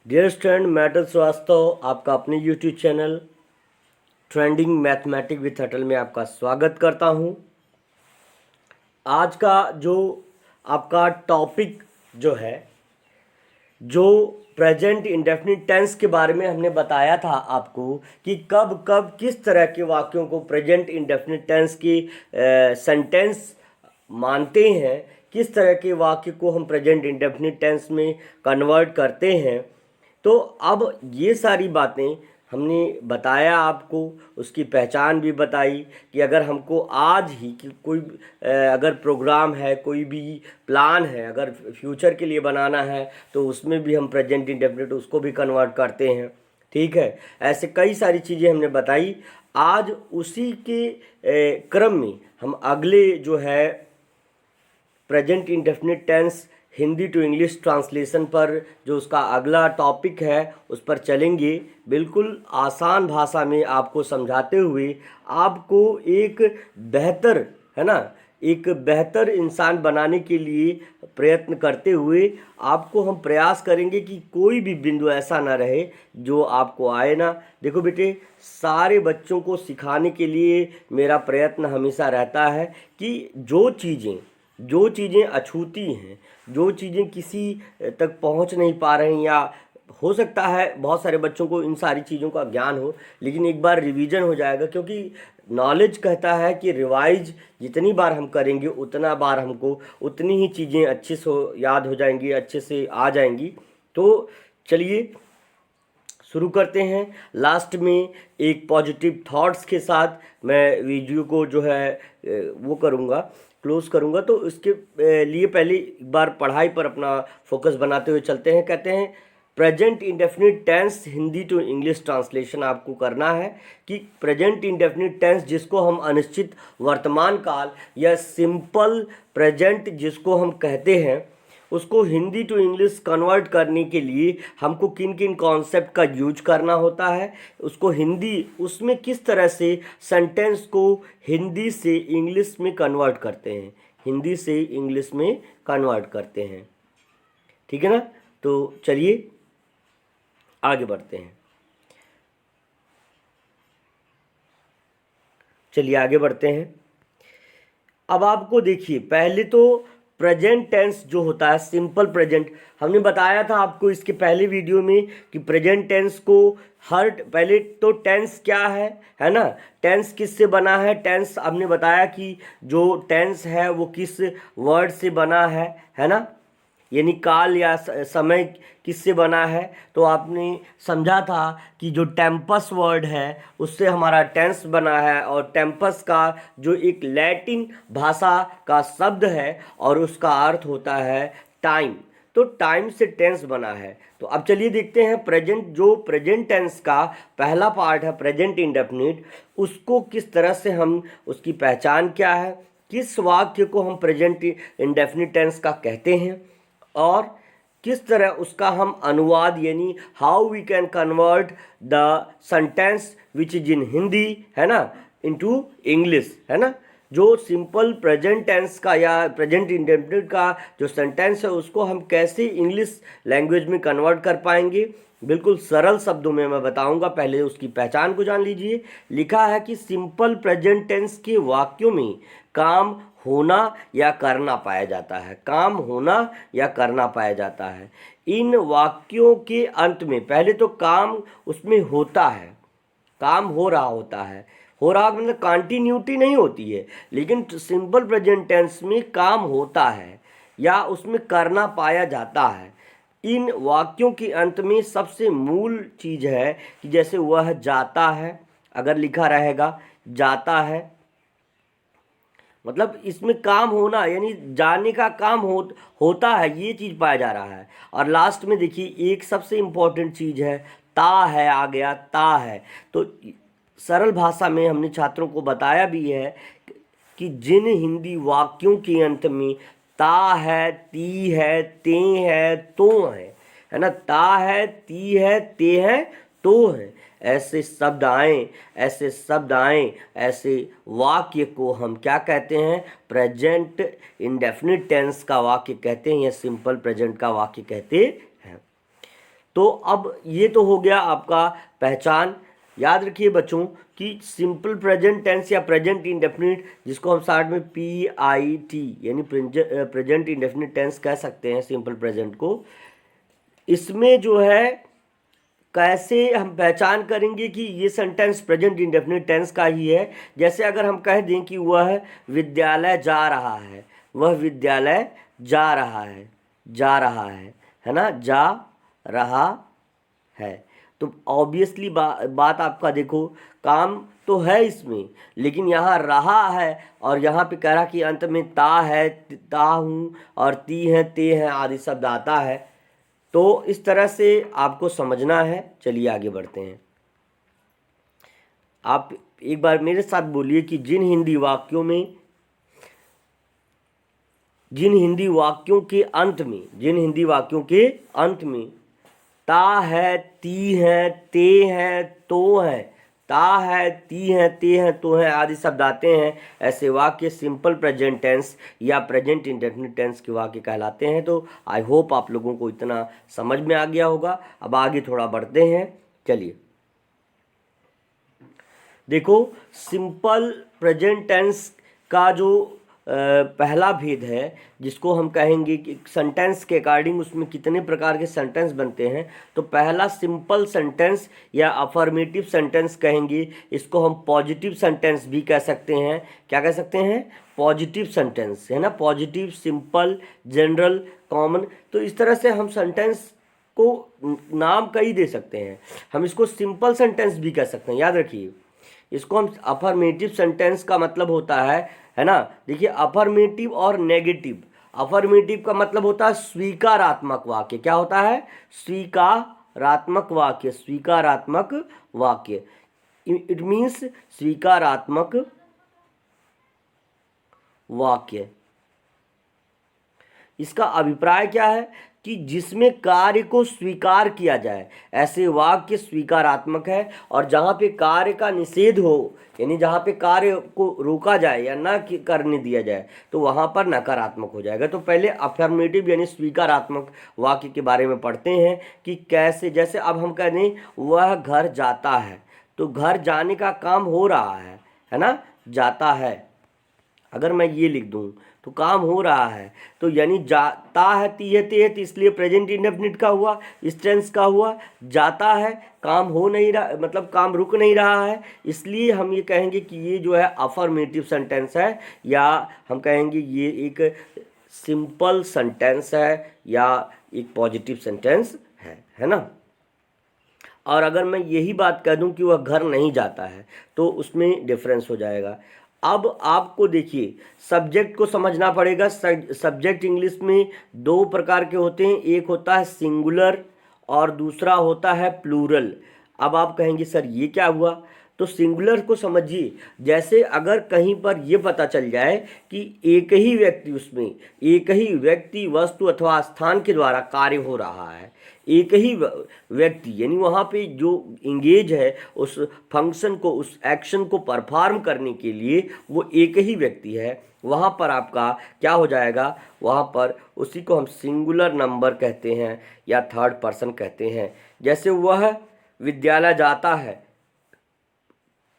Dear student, मैं अटल श्रीवास्तव आपका अपने YouTube channel trending mathematics with Atal में आपका स्वागत करता हूं। आज का जो आपका टॉपिक जो है, जो प्रेजेंट इंडेफिनिट टेंस के बारे में हमने बताया था आपको कि कब कब किस तरह के वाक्यों को प्रेजेंट इंडेफिनिट टेंस की सेंटेंस मानते हैं, किस तरह के वाक्य को हम प्रेजेंट इंडेफिनिट टेंस में कन्वर्ट करते हैं। तो अब ये सारी बातें हमने बताया आपको, उसकी पहचान भी बताई कि अगर हमको आज ही कि कोई अगर प्रोग्राम है, कोई भी प्लान है, अगर फ्यूचर के लिए बनाना है तो उसमें भी हम प्रेजेंट इंडेफिनिट उसको भी कन्वर्ट करते हैं। ठीक है, ऐसे कई सारी चीज़ें हमने बताई। आज उसी के क्रम में हम अगले जो है present indefinite tense Hindi to English translation पर जो उसका अगला टॉपिक है उस पर चलेंगे। बिल्कुल आसान भाषा में आपको समझाते हुए आपको एक बेहतर एक बेहतर इंसान बनाने के लिए प्रयत्न करते हुए आपको हम प्रयास करेंगे कि कोई भी बिंदु ऐसा ना रहे जो आपको आए ना। देखो बेटे, सारे बच्चों को सिखाने के लिए मेरा प्रयत्न हमेशा रहता है कि जो चीज़ें अछूती हैं, जो चीज़ें किसी तक पहुंच नहीं पा रही हैं, या हो सकता है बहुत सारे बच्चों को इन सारी चीज़ों का ज्ञान हो, लेकिन एक बार रिवीजन हो जाएगा, क्योंकि नॉलेज कहता है कि रिवाइज जितनी बार हम करेंगे उतना बार हमको उतनी ही चीज़ें अच्छे से याद हो जाएंगी, अच्छे से आ जाएंगी। तो चलिए शुरू करते हैं। लास्ट में एक पॉजिटिव थॉट्स के साथ मैं वीडियो को जो है वो करूँगा, क्लोज करूँगा। तो इसके लिए पहले एक बार पढ़ाई पर अपना फोकस बनाते हुए चलते हैं। कहते हैं present indefinite tense Hindi to English translation आपको करना है कि प्रेजेंट इंडेफिनिट टेंस जिसको हम अनिश्चित वर्तमान काल या सिंपल प्रेजेंट जिसको हम कहते हैं, उसको हिंदी टू इंग्लिश कन्वर्ट करने के लिए हमको किन किन कॉन्सेप्ट का यूज करना होता है, उसको हिंदी उसमें किस तरह से सेंटेंस को हिंदी से इंग्लिश में कन्वर्ट करते हैं, हिंदी से इंग्लिश में कन्वर्ट करते हैं। ठीक है ना? तो चलिए आगे बढ़ते हैं। चलिए आगे बढ़ते हैं। अब आपको देखिए, पहले तो प्रेजेंट टेंस जो होता है, सिंपल प्रेजेंट, हमने बताया था आपको इसके पहले वीडियो में कि प्रेजेंट टेंस को पहले तो टेंस क्या है ना, टेंस किससे बना है। टेंस हमने बताया कि जो टेंस है वो किस वर्ड से बना है ना, यानी काल या समय किससे बना है। तो आपने समझा था कि जो टेम्पस वर्ड है उससे हमारा टेंस बना है, और टेम्पस का जो एक लैटिन भाषा का शब्द है और उसका अर्थ होता है टाइम, तो टाइम से टेंस बना है। तो अब चलिए देखते हैं प्रेजेंट टेंस का पहला पार्ट है प्रेजेंट इंडेफिनिट, उसको किस तरह से हम, उसकी पहचान क्या है, किस वाक्य को हम प्रेजेंट इंडेफिनिट टेंस का कहते हैं, और किस तरह उसका हम अनुवाद यानी how we can convert the sentence which is in Hindi है ना इनटू इंग्लिश, है ना। जो सिंपल प्रेजेंट टेंस का या प्रेजेंट इंडेफिनिट का जो सेंटेंस है उसको हम कैसे इंग्लिश लैंग्वेज में कन्वर्ट कर पाएंगे, बिल्कुल सरल शब्दों में मैं बताऊंगा। पहले उसकी पहचान को जान लीजिए। लिखा है कि सिंपल प्रेजेंट टेंस के वाक्यों में काम होना या करना पाया जाता है, काम होना या करना पाया जाता है। इन वाक्यों के अंत में पहले तो काम उसमें होता है, काम हो रहा होता है, हो रहा मतलब कंटिन्यूटी नहीं होती है, लेकिन सिंपल प्रेजेंट टेंस में काम होता है या उसमें करना पाया जाता है। इन वाक्यों के अंत में सबसे मूल चीज़ है कि जैसे वह जाता है, अगर लिखा रहेगा जाता है, मतलब इसमें काम होना यानी जाने का काम होता है, ये चीज़ पाया जा रहा है। और लास्ट में देखिए एक सबसे इम्पोर्टेंट चीज़ है, ता है, आ गया ता है। तो सरल भाषा में हमने छात्रों को बताया भी है कि जिन हिंदी वाक्यों के अंत में ता है, ती है, ते है, तो है ना, ता है, ती है, ते है, तो है, ऐसे शब्द आए, ऐसे वाक्य को हम क्या कहते हैं, प्रेजेंट इंडेफिनिट टेंस का वाक्य कहते हैं या सिंपल प्रेजेंट का वाक्य कहते हैं। तो अब ये तो हो गया आपका पहचान। याद रखिए बच्चों कि सिंपल प्रेजेंट टेंस या प्रेजेंट इंडेफिनिट, जिसको हम शॉर्ट में PIT यानी प्रेजेंट इंडेफिनिट टेंस कह सकते हैं सिंपल प्रेजेंट को, इसमें जो है कैसे हम पहचान करेंगे कि ये सेंटेंस प्रेजेंट इंडेफिनिट टेंस का ही है। जैसे अगर हम कह दें कि वह विद्यालय जा रहा है, वह विद्यालय जा रहा है, जा रहा है ना, जा रहा है, तो ऑब्वियसली बात आपका देखो काम तो है इसमें, लेकिन यहाँ रहा है और यहाँ पे कह रहा कि अंत में ता है, ता हूँ और ती है, ते हैं आदि शब्द आता है। तो इस तरह से आपको समझना है। चलिए आगे बढ़ते हैं। आप एक बार मेरे साथ बोलिए कि जिन हिंदी वाक्यों के अंत में, जिन हिंदी वाक्यों के अंत में ता है, ती है, ते हैं, तो हैं, ता है, ती है, ते हैं, तो हैं आदि शब्द आते हैं, ऐसे वाक्य सिंपल प्रेजेंट टेंस या प्रेजेंट इंडेफिनिट टेंस के वाक्य कहलाते हैं। तो आई होप आप लोगों को इतना समझ में आ गया होगा। अब आगे थोड़ा बढ़ते हैं। चलिए देखो, सिंपल प्रेजेंट टेंस का जो पहला भेद है, जिसको हम कहेंगे कि सेंटेंस के अकॉर्डिंग उसमें कितने प्रकार के सेंटेंस बनते हैं, तो पहला सिंपल सेंटेंस या अफर्मेटिव सेंटेंस कहेंगे। इसको हम पॉजिटिव सेंटेंस भी कह सकते हैं। क्या कह सकते हैं? पॉजिटिव सेंटेंस, है ना, पॉजिटिव, सिंपल, जनरल, कॉमन। तो इस तरह से हम सेंटेंस को नाम कई दे सकते हैं। हम इसको सिंपल सेंटेंस भी कह सकते हैं। याद रखिए, इसको हम अफर्मेटिव सेंटेंस का मतलब होता है ना। देखिए, अफर्मेटिव और नेगेटिव। अफर्मेटिव का मतलब होता है स्वीकारात्मक वाक्य। क्या होता है? स्वीकारात्मक वाक्य, स्वीकारात्मक वाक्य। इट मीन्स स्वीकारात्मक वाक्य। इसका अभिप्राय क्या है कि जिसमें कार्य को स्वीकार किया जाए, ऐसे वाक्य स्वीकारात्मक है। और जहाँ पे कार्य का निषेध हो, यानी जहाँ पे कार्य को रोका जाए या ना करने दिया जाए, तो वहाँ पर नकारात्मक हो जाएगा। तो पहले अफर्मेटिव यानी स्वीकारात्मक वाक्य के बारे में पढ़ते हैं कि कैसे। जैसे अब हम कह दें वह घर जाता है, तो घर जाने का काम हो रहा है ना, जाता है। अगर मैं ये लिख दूं तो काम हो रहा है, तो यानी जाता है, ती है, ते है, तो इसलिए प्रेजेंट इंडेफिनिट का हुआ, इस टेंस का हुआ। जाता है, काम हो नहीं रहा, मतलब काम रुक नहीं रहा है, इसलिए हम ये कहेंगे कि ये जो है अफर्मेटिव सेंटेंस है, या हम कहेंगे ये एक सिंपल सेंटेंस है या एक पॉजिटिव सेंटेंस है ना। और अगर मैं यही बात कह दूं कि वह घर नहीं जाता है, तो उसमें डिफरेंस हो जाएगा। अब आपको देखिए, सब्जेक्ट को समझना पड़ेगा। सब्जेक्ट इंग्लिश में दो प्रकार के होते हैं, एक होता है सिंगुलर और दूसरा होता है प्लूरल। अब आप कहेंगे सर ये क्या हुआ? तो सिंगुलर को समझिए, जैसे अगर कहीं पर ये पता चल जाए कि एक ही व्यक्ति, उसमें एक ही व्यक्ति, वस्तु अथवा स्थान के द्वारा कार्य हो रहा है, एक ही व्यक्ति, यानी वहाँ पे जो इंगेज है उस फंक्शन को, उस एक्शन को परफॉर्म करने के लिए वो एक ही व्यक्ति है, वहाँ पर आपका क्या हो जाएगा? वहाँ पर उसी को हम सिंगुलर नंबर कहते हैं या थर्ड पर्सन कहते हैं। जैसे वह विद्यालय जाता है,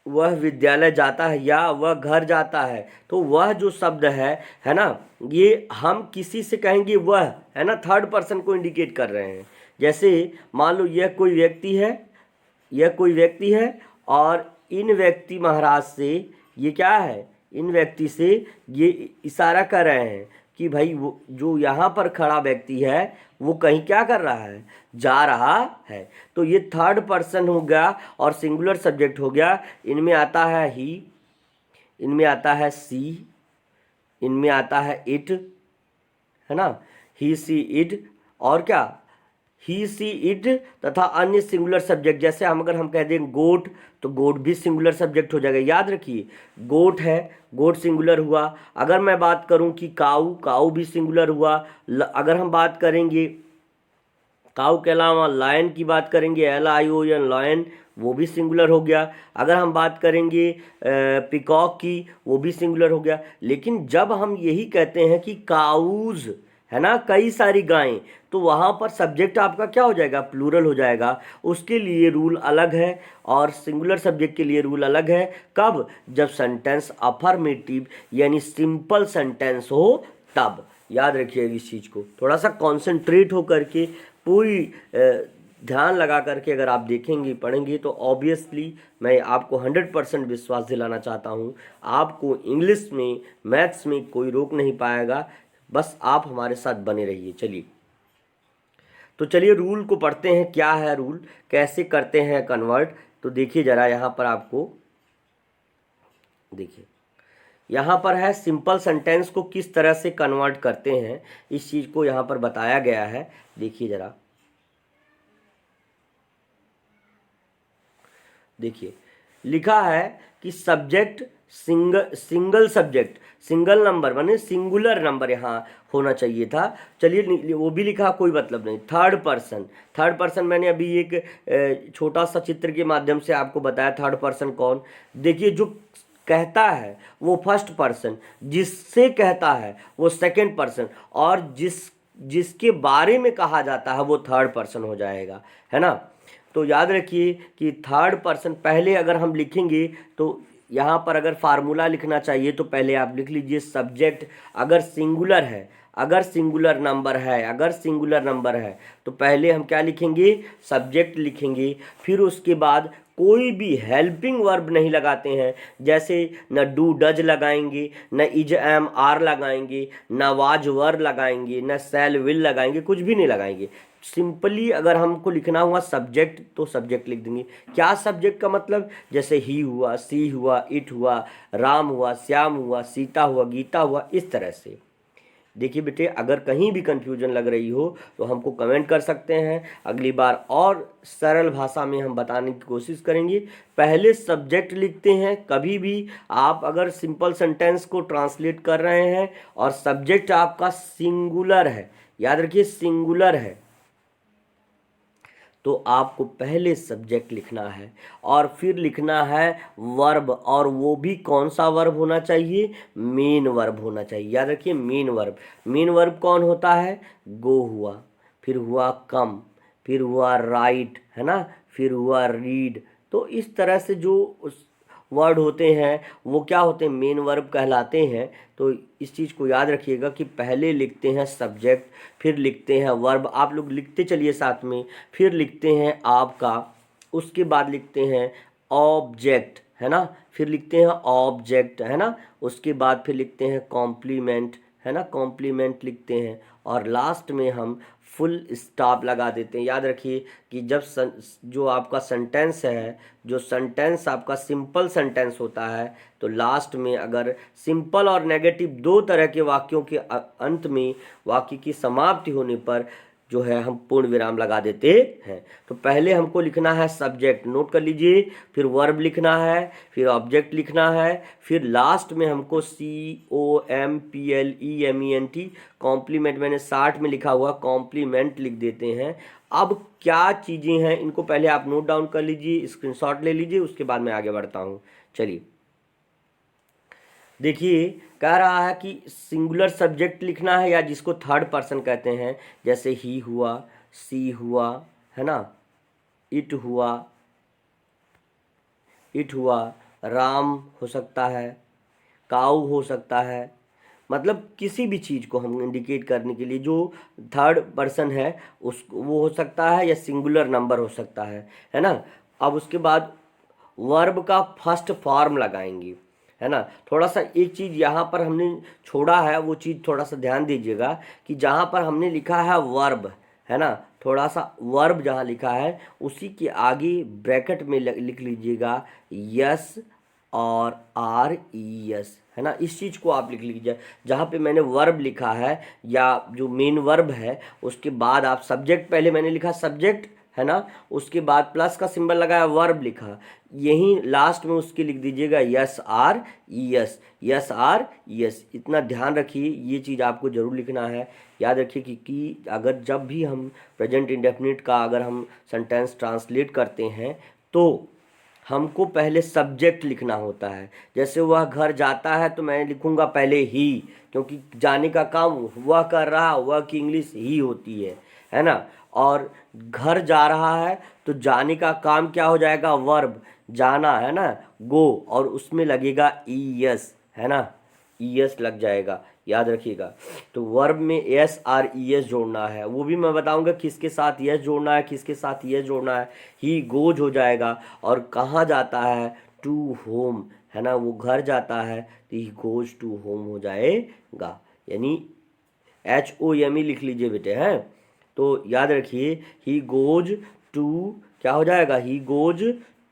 वह विद्यालय जाता है या वह घर जाता है, तो वह जो शब्द है ना, ये हम किसी से कहेंगे वह, है ना, थर्ड पर्सन को इंडिकेट कर रहे हैं। जैसे मान लो यह कोई व्यक्ति है, यह कोई व्यक्ति है और इन व्यक्ति महाराज से ये क्या है, इन व्यक्ति से ये इशारा कर रहे हैं कि भाई वो जो यहाँ पर खड़ा व्यक्ति है वो कहीं क्या कर रहा है, जा रहा है। तो ये थर्ड पर्सन हो गया और सिंगुलर सब्जेक्ट हो गया। इनमें आता है ही, इनमें आता है सी, इनमें आता है इट, है ना, ही सी इट, और क्या, ही सी इट, तथा अन्य सिंगुलर सब्जेक्ट। जैसे अगर हम कह दें गोट, तो गोट भी सिंगुलर सब्जेक्ट हो जाएगा। याद रखिए, गोट है, गोट सिंगुलर हुआ। अगर मैं बात करूं कि काऊ, काऊ भी सिंगुलर हुआ। अगर हम बात करेंगे काऊ के अलावा लायन की बात करेंगे, LION, लायन, वो भी सिंगुलर हो गया। अगर हम बात करेंगे पिकॉक की, वो भी सिंगुलर हो गया। लेकिन जब हम यही कहते हैं कि काउज, है ना, कई सारी गायें, तो वहाँ पर सब्जेक्ट आपका क्या हो जाएगा, प्लूरल हो जाएगा। उसके लिए रूल अलग है और सिंगुलर सब्जेक्ट के लिए रूल अलग है। कब, जब सेंटेंस अफर्मेटिव यानी सिंपल सेंटेंस हो तब। याद रखिएगा इस चीज़ को, थोड़ा सा कॉन्सेंट्रेट हो करके पूरी ध्यान लगा करके अगर आप देखेंगे पढ़ेंगे तो ऑब्वियसली मैं आपको 100% विश्वास दिलाना चाहता हूँ, आपको इंग्लिश में मैथ्स में कोई रोक नहीं पाएगा। बस आप हमारे साथ बने रहिए। चलिए तो चलिए रूल को पढ़ते हैं, क्या है रूल, कैसे करते हैं कन्वर्ट। तो देखिए ज़रा यहाँ पर आपको देखिए, यहाँ पर है सिंपल सेंटेंस को किस तरह से कन्वर्ट करते हैं, इस चीज़ को यहाँ पर बताया गया है। देखिए ज़रा, देखिए लिखा है कि subject single subject, single number माने सिंगुलर नंबर यहाँ होना चाहिए था। चलिए वो भी लिखा, कोई मतलब नहीं। थर्ड पर्सन मैंने अभी एक छोटा सा चित्र के माध्यम से आपको बताया। थर्ड पर्सन कौन, देखिए जो कहता है वो फर्स्ट पर्सन, जिससे कहता है वो सेकंड पर्सन, और जिसके बारे में कहा जाता है वो थर्ड पर्सन हो जाएगा, है ना। तो याद रखिए कि थर्ड पर्सन पहले अगर हम लिखेंगे तो यहाँ पर अगर फार्मूला लिखना चाहिए तो पहले आप लिख लीजिए सब्जेक्ट अगर सिंगुलर है, अगर सिंगुलर नंबर है तो पहले हम क्या लिखेंगे, सब्जेक्ट लिखेंगे। फिर उसके बाद कोई भी हेल्पिंग वर्ब नहीं लगाते हैं, जैसे न डू डज लगाएंगे, न इज एम आर लगाएंगे, न वाज वर लगाएंगे, न सेल विल लगाएंगे, कुछ भी नहीं लगाएंगे। सिंपली अगर हमको लिखना हुआ सब्जेक्ट तो सब्जेक्ट लिख देंगे। क्या सब्जेक्ट का मतलब, जैसे ही हुआ, सी हुआ, इट हुआ, राम हुआ, श्याम हुआ, सीता हुआ, गीता हुआ, इस तरह से। देखिए बेटे, अगर कहीं भी कंफ्यूजन लग रही हो तो हमको कमेंट कर सकते हैं, अगली बार और सरल भाषा में हम बताने की कोशिश करेंगे। पहले सब्जेक्ट लिखते हैं, कभी भी आप अगर सिंपल सेंटेंस को ट्रांसलेट कर रहे हैं और सब्जेक्ट आपका सिंगुलर है, याद रखिए सिंगुलर है, तो आपको पहले सब्जेक्ट लिखना है और फिर लिखना है वर्ब, और वो भी कौन सा वर्ब होना चाहिए, मेन वर्ब होना चाहिए। याद रखिए मेन वर्ब कौन होता है, गो हुआ, फिर हुआ कम, फिर हुआ राइट, है ना, फिर हुआ रीड। तो इस तरह से जो वर्ड होते हैं वो क्या होते हैं, मेन वर्ब कहलाते हैं। तो इस चीज़ को याद रखिएगा कि पहले लिखते हैं सब्जेक्ट, फिर लिखते हैं वर्ब, आप लोग लिखते चलिए साथ में, फिर लिखते हैं आपका, उसके बाद लिखते हैं ऑब्जेक्ट, है ना, फिर लिखते हैं ऑब्जेक्ट, है ना, उसके बाद फिर लिखते हैं कॉम्प्लीमेंट, है ना, कॉम्प्लीमेंट लिखते हैं, और लास्ट में हम फुल स्टॉप लगा देते हैं। याद रखिए कि जब जो आपका सेंटेंस है, जो सेंटेंस आपका सिंपल सेंटेंस होता है, तो लास्ट में अगर सिंपल और नेगेटिव दो तरह के वाक्यों के अंत में वाक्य की समाप्ति होने पर जो है हम पूर्ण विराम लगा देते हैं। तो पहले हमको लिखना है सब्जेक्ट, नोट कर लीजिए, फिर वर्ब लिखना है, फिर ऑब्जेक्ट लिखना है, फिर लास्ट में हमको COMPLEMENT कॉम्प्लीमेंट, मैंने 60 में लिखा हुआ कॉम्प्लीमेंट लिख देते हैं। अब क्या चीज़ें हैं इनको पहले आप नोट डाउन कर लीजिए, स्क्रीनशॉट ले लीजिए, उसके बाद मैं आगे बढ़ता हूँ। चलिए देखिए, कह रहा है कि सिंगुलर सब्जेक्ट लिखना है या जिसको थर्ड पर्सन कहते हैं, जैसे ही हुआ, सी हुआ, है ना, इट हुआ, राम हो सकता है, काऊ हो सकता है, मतलब किसी भी चीज़ को हम इंडिकेट करने के लिए जो थर्ड पर्सन है उस वो हो सकता है या सिंगुलर नंबर हो सकता है ना। अब उसके बाद वर्ब का फर्स्ट फॉर्म लगाएंगे, है ना। थोड़ा सा एक चीज़ यहाँ पर हमने छोड़ा है, वो चीज़ थोड़ा सा ध्यान दीजिएगा कि जहाँ पर हमने लिखा है वर्ब, है ना, थोड़ा सा वर्ब जहाँ लिखा है उसी के आगे ब्रैकेट में लिख लीजिएगा यस और RES, है ना। इस चीज़ को आप लिख लीजिए, जहाँ पे मैंने वर्ब लिखा है या जो मेन वर्ब है उसके बाद आप सब्जेक्ट, पहले मैंने लिखा सब्जेक्ट, है ना, उसके बाद प्लस का सिंबल लगाया, वर्ब लिखा, यहीं लास्ट में उसके लिख दीजिएगा SRES। इतना ध्यान रखिए, ये चीज़ आपको ज़रूर लिखना है। याद रखिए कि अगर जब भी हम प्रेजेंट इंडेफिनिट का अगर हम सेंटेंस ट्रांसलेट करते हैं तो हमको पहले सब्जेक्ट लिखना होता है। जैसे वह घर जाता है तो मैं लिखूँगा पहले ही, क्योंकि जाने का काम वह कर रहा, वह की इंग्लिश ही होती है ना। और घर जा रहा है तो जाने का काम क्या हो जाएगा, वर्ब, जाना है ना, गो, और उसमें लगेगा ई एस, है ना, ई एस लग जाएगा, याद रखिएगा। तो वर्ब में एस आर ई एस जोड़ना है, वो भी मैं बताऊंगा किसके साथ एस जोड़ना है, किसके साथ एस जोड़ना है। ही गोज हो जाएगा, और कहाँ जाता है, टू होम, है ना, वो घर जाता है तो ही गोज टू होम हो जाएगा, यानी HOME लिख लीजिए बेटे, हैं। तो याद रखिए ही गोज टू क्या हो जाएगा, ही गोज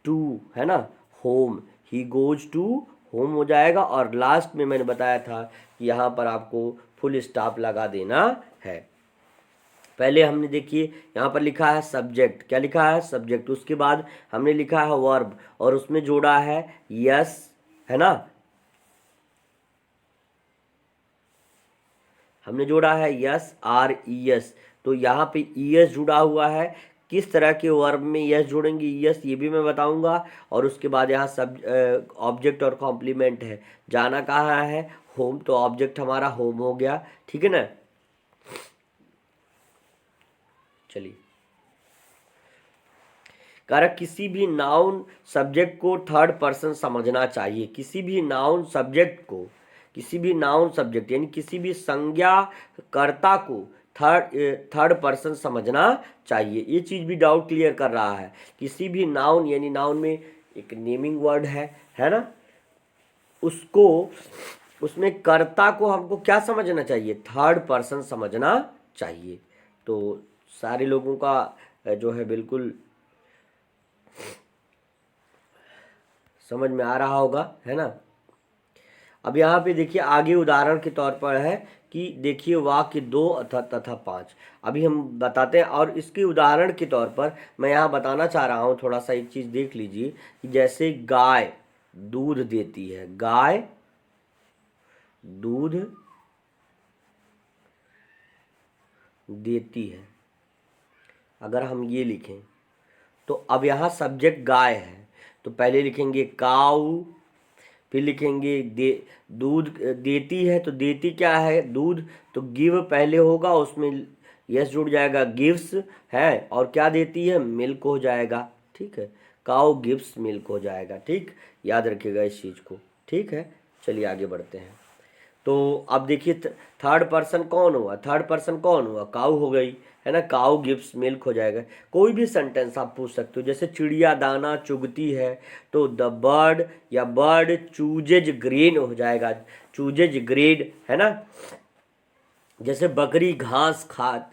टू, है ना, home, he goes to home हो जाएगा। और लास्ट में मैंने बताया था कि यहाँ पर आपको फुल स्टॉप लगा देना है। पहले हमने देखिए यहाँ पर लिखा है सब्जेक्ट, क्या लिखा है, सब्जेक्ट, उसके बाद हमने लिखा है वर्ब, और उसमें जोड़ा है यस, है ना, हमने जोड़ा है यस आर ई एस। तो यहाँ पे ई एस जुड़ा हुआ है, किस तरह के वर्ब में यस जोड़ेंगे यस ये भी मैं बताऊंगा। और उसके बाद यहाँ सब ऑब्जेक्ट और कॉम्प्लीमेंट है, जाना कहाँ है, होम, तो ऑब्जेक्ट हमारा होम हो गया, ठीक है ना। चलिए, कारक किसी भी नाउन सब्जेक्ट को थर्ड पर्सन समझना चाहिए, किसी भी नाउन सब्जेक्ट को, किसी भी नाउन सब्जेक्ट यानी किसी भी संज्ञा कर्ता को थर्ड पर्सन समझना चाहिए। ये चीज़ भी डाउट क्लियर कर रहा है, किसी भी नाउन यानी नाउन में एक नेमिंग वर्ड है ना, उसको, उसमें कर्ता को हमको क्या समझना चाहिए, थर्ड पर्सन समझना चाहिए। तो सारे लोगों का जो है बिल्कुल समझ में आ रहा होगा, है ना। अब यहाँ पे देखिए आगे उदाहरण के तौर पर है कि देखिए वाक्य 2 तथा 5 अभी हम बताते हैं। और इसके उदाहरण के तौर पर मैं यहाँ बताना चाह रहा हूँ, थोड़ा सा एक चीज़ देख लीजिए कि जैसे गाय दूध देती है, गाय दूध देती है, अगर हम ये लिखें तो अब यहाँ सब्जेक्ट गाय है, तो पहले लिखेंगे काऊ, फिर लिखेंगे दूध देती है, तो देती क्या है, दूध, तो गिव पहले होगा, उसमें यस जुड़ जाएगा, गिव्स है, और क्या देती है, मिल्क हो जाएगा, ठीक है, काऊ गिव्स मिल्क हो जाएगा, ठीक, याद रखिएगा इस चीज़ को, ठीक है। चलिए आगे बढ़ते हैं। तो अब देखिए थर्ड पर्सन कौन हुआ, थर्ड पर्सन कौन हुआ, काऊ हो गई, है ना, काऊ गिव्स मिल्क हो जाएगा। कोई भी सेंटेंस आप पूछ सकते हो, जैसे चिड़िया दाना चुगती है, तो द बर्ड या बर्ड चूजेज ग्रेन हो जाएगा, चूजेज ग्रेन, है ना। जैसे बकरी घास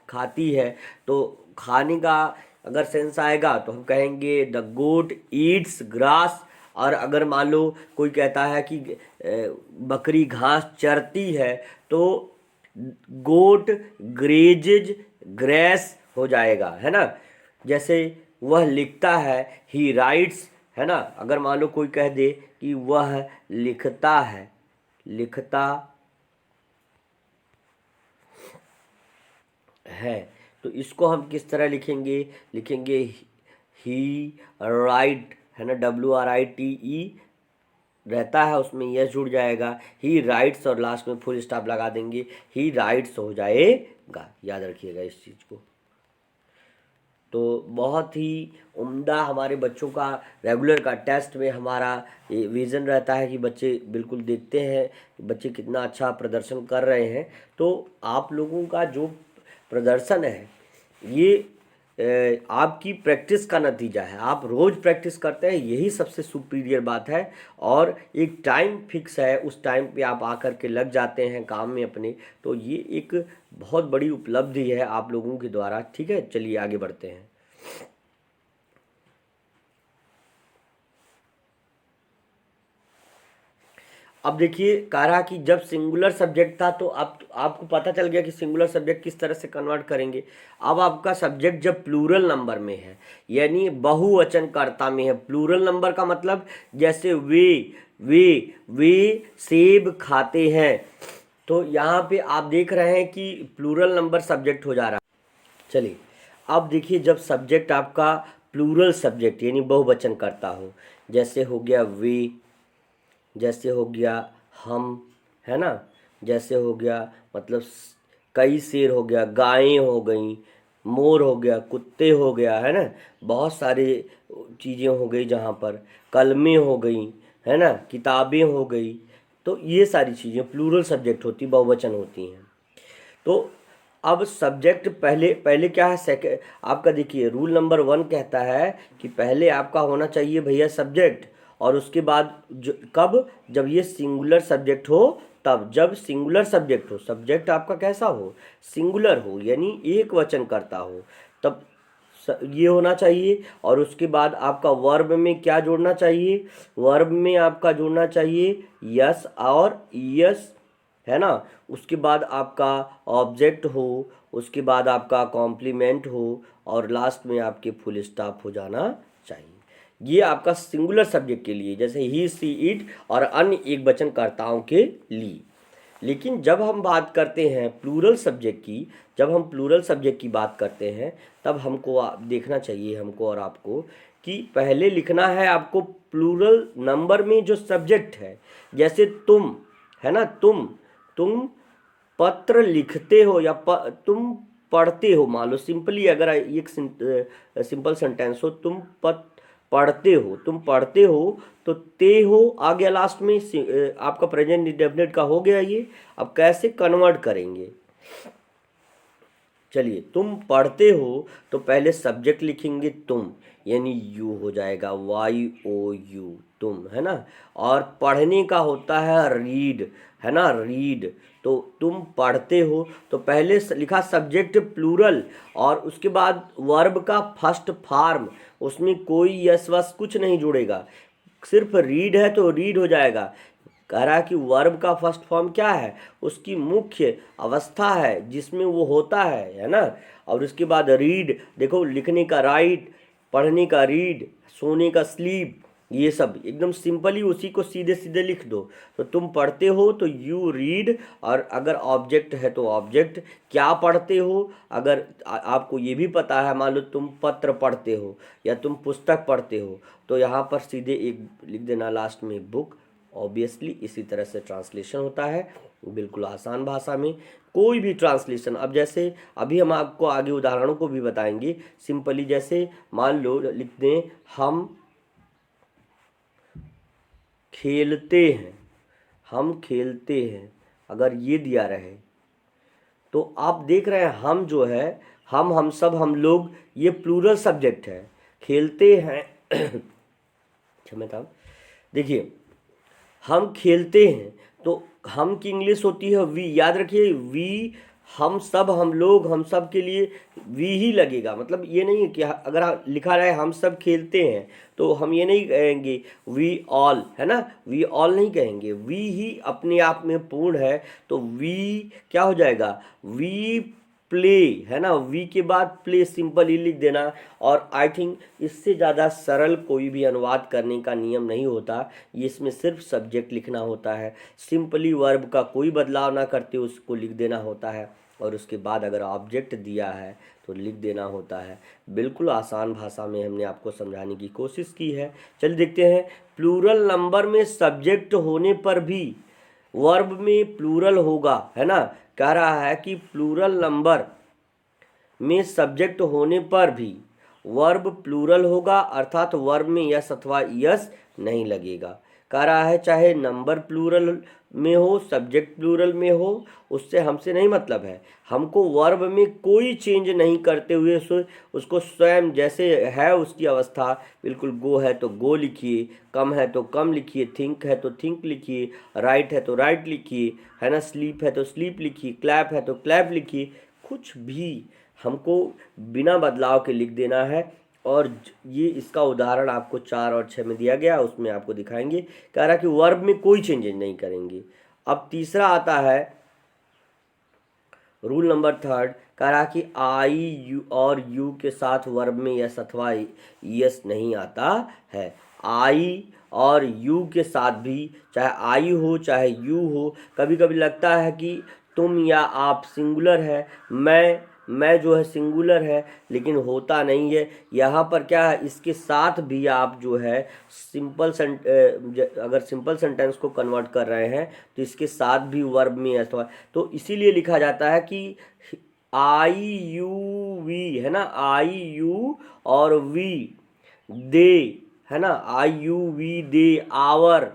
खाती है, तो खाने का अगर सेंस आएगा तो हम कहेंगे द गोट ईट्स ग्रास। और अगर मान लो कोई कहता है कि बकरी घास चरती है, तो गोट ग्रेजेज ग्रेस हो जाएगा, है ना। जैसे वह लिखता है, ही राइट्स, है ना, अगर मान लो कोई कह दे कि वह लिखता है, लिखता है, तो इसको हम किस तरह लिखेंगे, लिखेंगे ही राइट, है ना, WRITE रहता है, उसमें यस जुड़ जाएगा, ही राइट्स, और लास्ट में फुल स्टॉप लगा देंगे, ही राइट्स हो जाएगा, याद रखिएगा इस चीज़ को। तो बहुत ही उम्दा हमारे बच्चों का रेगुलर का टेस्ट में हमारा ये विज़न रहता है कि बच्चे बिल्कुल देखते हैं कि बच्चे कितना अच्छा प्रदर्शन कर रहे हैं। तो आप लोगों का जो प्रदर्शन है ये आपकी प्रैक्टिस का नतीजा है, आप रोज़ प्रैक्टिस करते हैं, यही सबसे सुपीरियर बात है। और एक टाइम फिक्स है, उस टाइम पे आप आकर के लग जाते हैं काम में अपने, तो ये एक बहुत बड़ी उपलब्धि है आप लोगों के द्वारा, ठीक है। चलिए आगे बढ़ते हैं। अब देखिए कह रहा कि जब सिंगुलर सब्जेक्ट था तो अब आपको पता चल गया कि सिंगुलर सब्जेक्ट किस तरह से कन्वर्ट करेंगे। अब आपका सब्जेक्ट जब प्लूरल नंबर में है, यानी बहुवचन कर्ता में है, प्लूरल नंबर का मतलब जैसे वे सेब खाते हैं, तो यहाँ पे आप देख रहे हैं कि प्लूरल नंबर सब्जेक्ट हो जा रहा है। चलिए अब देखिए जब सब्जेक्ट आपका प्लूरल सब्जेक्ट यानी बहुवचन करता हो, जैसे हो गया वे, जैसे हो गया हम, है ना, जैसे हो गया मतलब कई शेर हो गया, गायें हो गई, मोर हो गया, कुत्ते हो गया, है ना, बहुत सारे चीज़ें हो गई जहाँ पर, कलमें हो गई, है ना, किताबें हो गई। तो ये सारी चीज़ें प्लूरल सब्जेक्ट होती, बहुवचन होती हैं। तो अब सब्जेक्ट पहले पहले क्या है, सेकंड आपका देखिए रूल नंबर 1 कहता है कि पहले आपका होना चाहिए भैया सब्जेक्ट, और उसके बाद कब, जब ये सिंगुलर सब्जेक्ट हो तब, जब सिंगुलर सब्जेक्ट हो, सब्जेक्ट आपका कैसा हो, सिंगुलर हो यानी एक वचन करता हो, तब ये होना चाहिए। और उसके बाद आपका वर्ब में क्या जोड़ना चाहिए, वर्ब में आपका जोड़ना चाहिए यस और यस, है ना, उसके बाद आपका ऑब्जेक्ट हो, उसके बाद आपका कॉम्प्लीमेंट हो, और लास्ट में आपके फुल स्टॉप हो जाना चाहिए। ये आपका सिंगुलर सब्जेक्ट के लिए, जैसे ही सी इट और अन्य एक वचन कर्ताओं के लिए। लेकिन जब हम बात करते हैं प्लूरल सब्जेक्ट की, जब हम प्लूरल सब्जेक्ट की बात करते हैं, तब हमको देखना चाहिए, हमको और आपको, कि पहले लिखना है आपको प्लूरल नंबर में जो सब्जेक्ट है। जैसे तुम, है ना, तुम पत्र लिखते हो या तुम पढ़ते हो, मान लो सिंपली अगर एक सिंपल सेंटेंस हो, तुम पढ़ते हो, तुम पढ़ते हो, तो ते हो आ गया लास्ट में, आपका प्रेजेंट इंडेफिनिट का हो गया ये। अब कैसे कन्वर्ट करेंगे, चलिए, तुम पढ़ते हो तो पहले सब्जेक्ट लिखेंगे तुम, यानी यू हो जाएगा, YOU, तुम, है ना। और पढ़ने का होता है रीड, है ना, रीड। तो तुम पढ़ते हो तो पहले लिखा सब्जेक्ट प्लूरल, और उसके बाद वर्ब का फर्स्ट फॉर्म, उसमें कोई यस वस कुछ नहीं जुड़ेगा, सिर्फ रीड है तो रीड हो जाएगा। कह रहा है कि वर्ब का फर्स्ट फॉर्म क्या है, उसकी मुख्य अवस्था है जिसमें वो होता है ना। और उसके बाद रीड, देखो लिखने का राइट, पढ़ने का रीड, सोने का स्लीप, ये सब एकदम सिंपली उसी को सीधे सीधे लिख दो। तो तुम पढ़ते हो तो यू रीड, और अगर ऑब्जेक्ट है तो ऑब्जेक्ट, क्या पढ़ते हो, अगर आपको ये भी पता है, मान लो तुम पत्र पढ़ते हो या तुम पुस्तक पढ़ते हो, तो यहाँ पर सीधे एक लिख देना लास्ट में बुक। ऑब्वियसली इसी तरह से ट्रांसलेशन होता है, बिल्कुल आसान भाषा में कोई भी ट्रांसलेशन। अब जैसे अभी हम आपको आगे उदाहरणों को भी बताएंगे, सिंपली जैसे मान लो लिख दें हम खेलते हैं, हम खेलते हैं, अगर ये दिया रहे तो आप देख रहे हैं हम जो है, हम सब, हम लोग, ये प्लूरल सब्जेक्ट है, खेलते हैं क्षमता, देखिए हम खेलते हैं तो हम की इंग्लिश होती है वी, याद रखिए वी, हम सब, हम लोग, हम सब के लिए वी ही लगेगा। मतलब ये नहीं है कि अगर लिखा रहे हम सब खेलते हैं तो हम ये नहीं कहेंगे वी ऑल, है ना, वी ऑल नहीं कहेंगे, वी ही अपने आप में पूर्ण है। तो वी क्या हो जाएगा, वी प्ले, है ना, वी के बाद प्ले सिंपल ही लिख देना। और आई थिंक इससे ज़्यादा सरल कोई भी अनुवाद करने का नियम नहीं होता, ये इसमें सिर्फ सब्जेक्ट लिखना होता है, सिंपली वर्ब का कोई बदलाव ना करते उसको लिख देना होता है, और उसके बाद अगर ऑब्जेक्ट दिया है तो लिख देना होता है। बिल्कुल आसान भाषा में हमने आपको समझाने की कोशिश की है। चलिए देखते हैं, प्लूरल नंबर में सब्जेक्ट होने पर भी वर्ब में प्लूरल होगा, है ना। कह रहा है कि प्लूरल नंबर में सब्जेक्ट होने पर भी वर्ब प्लूरल होगा, अर्थात वर्ब में यस अथवा यस नहीं लगेगा। कह रहा है चाहे नंबर प्लूरल में हो, सब्जेक्ट प्लूरल में हो, उससे हमसे नहीं मतलब है, हमको वर्ब में कोई चेंज नहीं करते हुए उसको स्वयं जैसे है उसकी अवस्था, बिल्कुल गो है तो गो लिखिए, कम है तो कम लिखिए, थिंक है तो थिंक लिखिए, राइट है तो राइट लिखिए, है ना, स्लीप है तो स्लीप लिखिए, क्लैप है तो क्लैप लिखिए, कुछ भी हमको बिना बदलाव के लिख देना है। और ये इसका उदाहरण आपको 4 और 6 में दिया गया, उसमें आपको दिखाएंगे। कह रहा कि वर्ब में कोई चेंजेस नहीं करेंगे। अब तीसरा आता है रूल नंबर 3, कह रहा कि आई यू और यू के साथ वर्ब में यस अथवा यस नहीं आता है। आई और यू के साथ भी, चाहे आई हो चाहे यू हो, कभी कभी लगता है कि तुम या आप सिंगुलर है, मैं मैं जो है सिंगुलर है, लेकिन होता नहीं है। यहाँ पर क्या है, इसके साथ भी आप जो है अगर सिंपल सेंटेंस को कन्वर्ट कर रहे हैं तो इसके साथ भी वर्ब में अथवा, तो इसीलिए लिखा जाता है कि आई यू वी, है ना, आई यू और वी, दे, है ना, आई यू वी दे, आवर,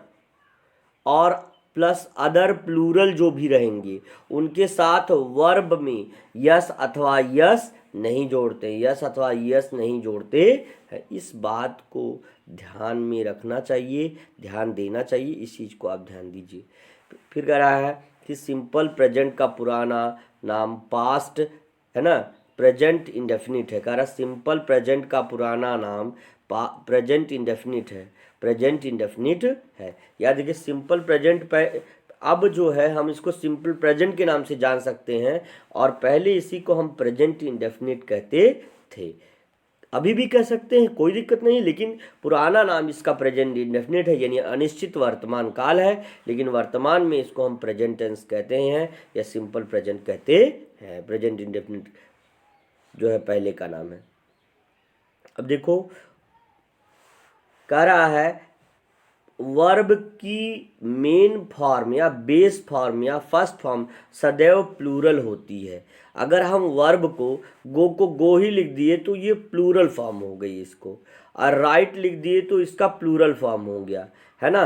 और प्लस अदर प्लूरल जो भी रहेंगे उनके साथ वर्ब में यस अथवा यस नहीं जोड़ते, यस अथवा यस नहीं जोड़ते हैं। इस बात को ध्यान में रखना चाहिए, ध्यान देना चाहिए, इस चीज़ को आप ध्यान दीजिए। फिर कह रहा है कि सिंपल प्रेजेंट का पुराना नाम पास्ट, है ना, प्रेजेंट इंडेफिनिट है। कह रहा सिंपल प्रेजेंट का पुराना नाम प्रेजेंट इंडेफिनिट है, प्रेजेंट इंडेफिनिट है। याद देखिए सिंपल प्रेजेंट अब जो है हम इसको सिंपल प्रेजेंट के नाम से जान सकते हैं, और पहले इसी को हम प्रेजेंट इंडेफिनिट कहते थे। अभी भी कह सकते हैं, कोई दिक्कत नहीं, लेकिन पुराना नाम इसका प्रेजेंट इंडेफिनिट है, यानी अनिश्चित वर्तमान काल है, लेकिन वर्तमान में इसको हम प्रेजेंट टेंस कहते हैं या सिंपल प्रेजेंट कहते हैं। प्रेजेंट इंडेफिनिट जो है पहले का नाम है। अब देखो कह रहा है वर्ब की मेन फॉर्म या बेस फॉर्म या फर्स्ट फॉर्म सदैव प्लूरल होती है। अगर हम वर्ब को गो ही लिख दिए तो ये प्लूरल फॉर्म हो गई इसको, और राइट लिख दिए तो इसका प्लूरल फॉर्म हो गया, है ना।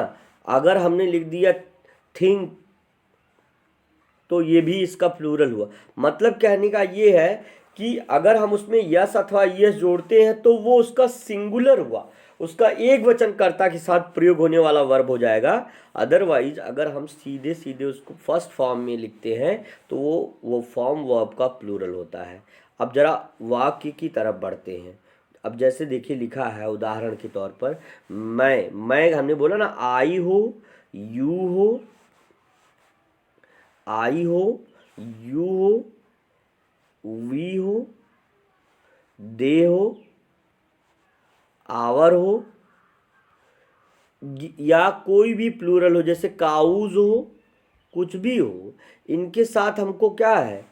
अगर हमने लिख दिया थिंक तो ये भी इसका प्लूरल हुआ। मतलब कहने का ये है कि अगर हम उसमें यस अथवा यस जोड़ते हैं तो वो उसका सिंगुलर हुआ, उसका एक वचन कर्ता के साथ प्रयोग होने वाला वर्ब हो जाएगा। अदरवाइज अगर हम सीधे सीधे उसको फर्स्ट फॉर्म में लिखते हैं तो वो फॉर्म वर्ब का प्लूरल होता है। अब जरा वाक्य की तरफ बढ़ते हैं। अब जैसे देखिए लिखा है उदाहरण के तौर पर, मैं हमने बोला ना, आई हो, यू हो, आई हो, यू हो, वी हो, दे हो, आवर हो, या कोई भी प्लूरल हो, जैसे काउज हो, कुछ भी हो, इनके साथ हमको क्या है,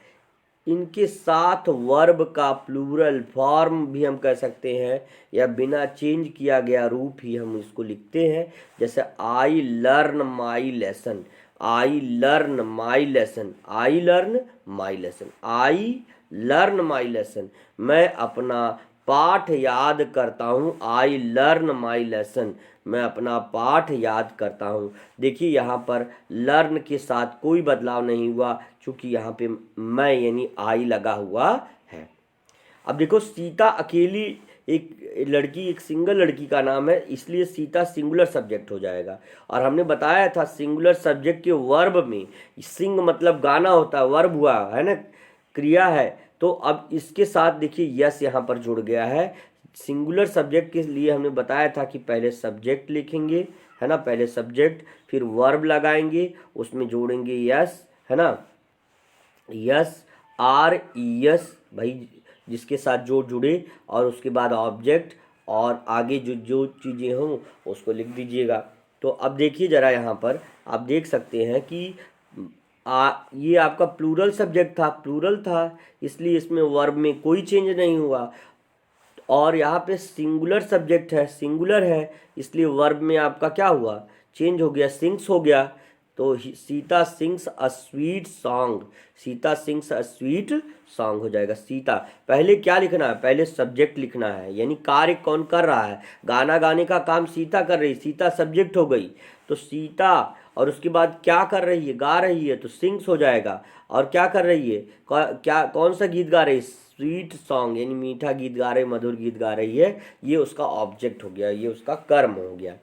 इनके साथ वर्ब का प्लूरल फॉर्म भी हम कह सकते हैं, या बिना चेंज किया गया रूप ही हम इसको लिखते हैं। जैसे I learn my lesson, I learn my lesson, I learn my lesson, I learn my lesson, मैं अपना पाठ याद करता हूँ, आई लर्न माई लेसन, मैं अपना पाठ याद करता हूँ। देखिए यहाँ पर लर्न के साथ कोई बदलाव नहीं हुआ, क्योंकि यहाँ पे मैं यानी आई लगा हुआ है। अब देखो सीता अकेली एक लड़की, एक सिंगल लड़की का नाम है, इसलिए सीता सिंगुलर सब्जेक्ट हो जाएगा। और हमने बताया था सिंगुलर सब्जेक्ट के वर्ब में सिंग मतलब गाना होता है, वर्ब हुआ है ना, क्रिया है। तो अब इसके साथ देखिए यस यहाँ पर जुड़ गया है। सिंगुलर सब्जेक्ट के लिए हमने बताया था कि पहले सब्जेक्ट लिखेंगे, है ना, पहले सब्जेक्ट, फिर वर्ब लगाएंगे, उसमें जोड़ेंगे यस, है ना, यस आर यस भाई, जिसके साथ जो जुड़े, और उसके बाद ऑब्जेक्ट, और आगे जो जो चीज़ें हों उसको लिख दीजिएगा। तो अब देखिए ज़रा यहाँ पर आप देख सकते हैं कि ये आपका प्लूरल सब्जेक्ट था, प्लूरल था, इसलिए इसमें वर्ब में कोई चेंज नहीं हुआ। और यहाँ पे सिंगुलर सब्जेक्ट है, सिंगुलर है, इसलिए वर्ब में आपका क्या हुआ, चेंज हो गया, सिंग्स हो गया। तो Sita sings a sweet song, Sita sings a sweet song हो जाएगा। सीता, पहले क्या लिखना है, पहले सब्जेक्ट लिखना है, यानी कार्य कौन कर रहा है, गाना गाने का काम सीता कर रही, सीता सब्जेक्ट हो गई। तो सीता, और उसके बाद क्या कर रही है, गा रही है, तो सिंग्स हो जाएगा। और क्या कर रही है, क्या कौन सा गीत गा रही है, स्वीट सॉन्ग, यानी मीठा गीत गा रही, मधुर गीत गा रही है, ये उसका ऑब्जेक्ट हो गया, ये उसका कर्म हो गया।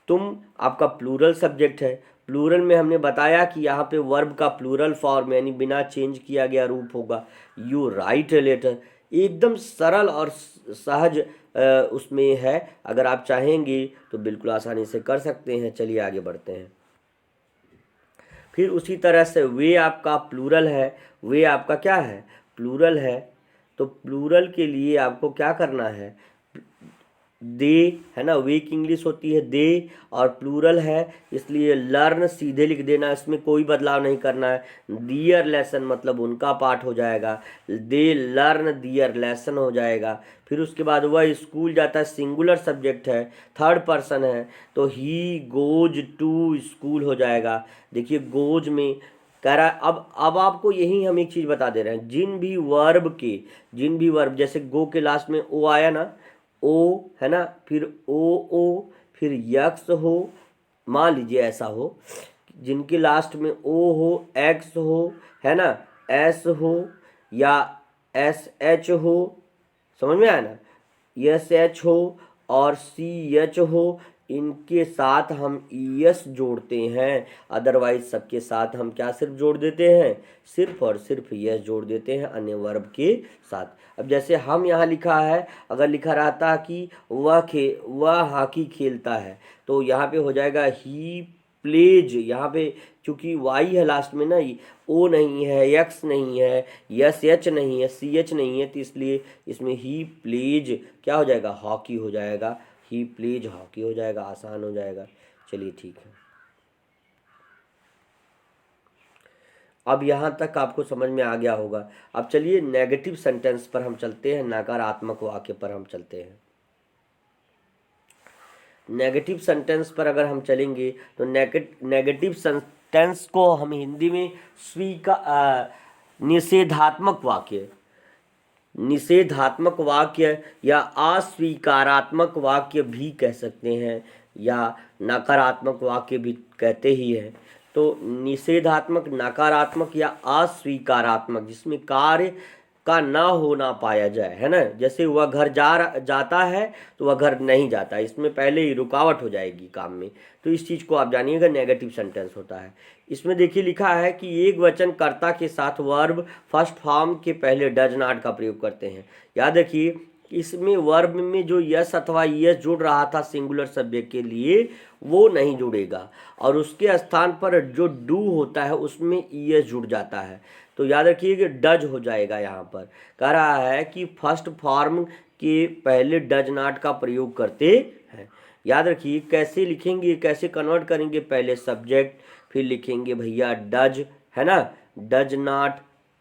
तुम आपका प्लूरल सब्जेक्ट है। प्लूरल में हमने बताया कि यहाँ पे वर्ब का प्लूरल फॉर्म यानी बिना चेंज किया गया रूप होगा। यू राइट ए लेटर, एकदम सरल और सहज उसमें है। अगर आप चाहेंगे तो बिल्कुल आसानी से कर सकते हैं। चलिए आगे बढ़ते हैं। फिर उसी तरह से वे आपका प्लूरल है, वे आपका क्या है, प्लूरल है। तो प्लूरल के लिए आपको क्या करना है, दे, है ना, वीक इंग्लिश होती है दे, और प्लूरल है इसलिए लर्न सीधे लिख देना, इसमें कोई बदलाव नहीं करना है। दियर लेसन मतलब उनका पाठ हो जाएगा, दे लर्न दियर लेसन हो जाएगा। फिर उसके बाद वह स्कूल जाता है, सिंगुलर सब्जेक्ट है, थर्ड पर्सन है, तो ही गोज टू स्कूल हो जाएगा। देखिए गोज में कह रहा है, अब आपको यही हम एक चीज़ बता दे रहे हैं, जिन भी वर्ब जैसे गो के लास्ट में ओ आया ना, ओ है ना, फिर ओ फिर यक्स हो, मान लीजिए ऐसा हो, जिनके लास्ट में ओ हो, एक्स हो, है ना, एस हो या एस एच हो, समझ में आया ना, एस एच हो और सी एच हो, इनके साथ हम ई एस जोड़ते हैं। अदरवाइज सबके साथ हम क्या सिर्फ जोड़ देते हैं, सिर्फ और सिर्फ यस जोड़ देते हैं अन्य वर्ब के साथ। अब जैसे हम यहाँ लिखा है, अगर लिखा रहता कि वह हॉकी खेलता है, तो यहाँ पे हो जाएगा ही प्लेज। यहाँ पे चूंकि वाई है लास्ट में ना, ओ नहीं है, एक्स नहीं है, यस एच नहीं है, सी एच नहीं है, तो इसलिए इसमें ही प्लेज क्या हो जाएगा, हॉकी हो जाएगा, ही प्लेज हॉकी हो जाएगा, आसान हो जाएगा। चलिए ठीक है, अब यहाँ तक आपको समझ में आ गया होगा। अब चलिए नेगेटिव सेंटेंस पर हम चलते हैं, नकारात्मक वाक्य पर हम चलते हैं। नेगेटिव सेंटेंस पर अगर हम चलेंगे तो नेगेटिव सेंटेंस को हम हिंदी में निषेधात्मक वाक्य या अस्वीकारात्मक वाक्य भी कह सकते हैं, या नकारात्मक वाक्य भी कहते ही हैं। तो निषेधात्मक, नकारात्मक या अस्वीकारात्मक, जिसमें कार्य का ना होना पाया जाए, है ना, जैसे वह घर जाता है तो वह घर नहीं जाता, इसमें पहले ही रुकावट हो जाएगी काम में, तो इस चीज़ को आप जानिएगा नेगेटिव सेंटेंस होता है। इसमें देखिए लिखा है कि एक वचन कर्ता के साथ वर्ब फर्स्ट फॉर्म के पहले डज नॉट का प्रयोग करते हैं। याद रखिए इसमें वर्ब में जो यस अथवा यस जुड़ रहा था सिंगुलर सब्जेक्ट के लिए, वो नहीं जुड़ेगा, और उसके स्थान पर जो डू होता है उसमें ईएस जुड़ जाता है। तो याद रखिए कि डज हो जाएगा। यहाँ पर कह रहा है कि फर्स्ट फॉर्म के पहले डज नॉट का प्रयोग करते हैं। याद रखिए कैसे लिखेंगे, कैसे कन्वर्ट करेंगे, पहले सब्जेक्ट, फिर लिखेंगे भैया डज, है ना, डज नॉट,